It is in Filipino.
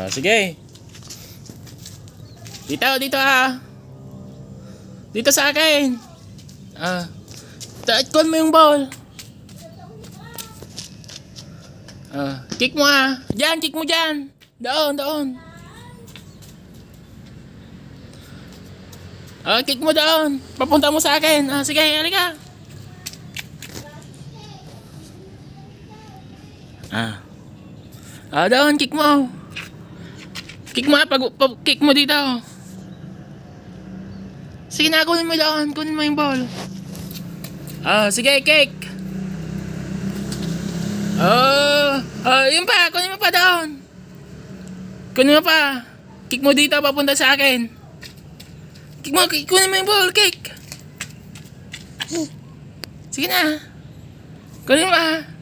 Sige. Dito ah. Dito sa akin. Kunin mo yung ball. Kick mo ah. Diyan, kick mo diyan. Doon. Kick mo doon. Papunta mo sa akin. Sige, halika. Doon, kick mo. Kick mo, kick mo dito. Sige na, kunin mo doon. Kunin mo yung ball. Sige, kick. Yun pa, kunin mo pa doon. Kunin mo pa. Kick mo dito, papunta sa akin. Kick mo, kunin mo yung ball, kick. Sige na. Kunin mo pa.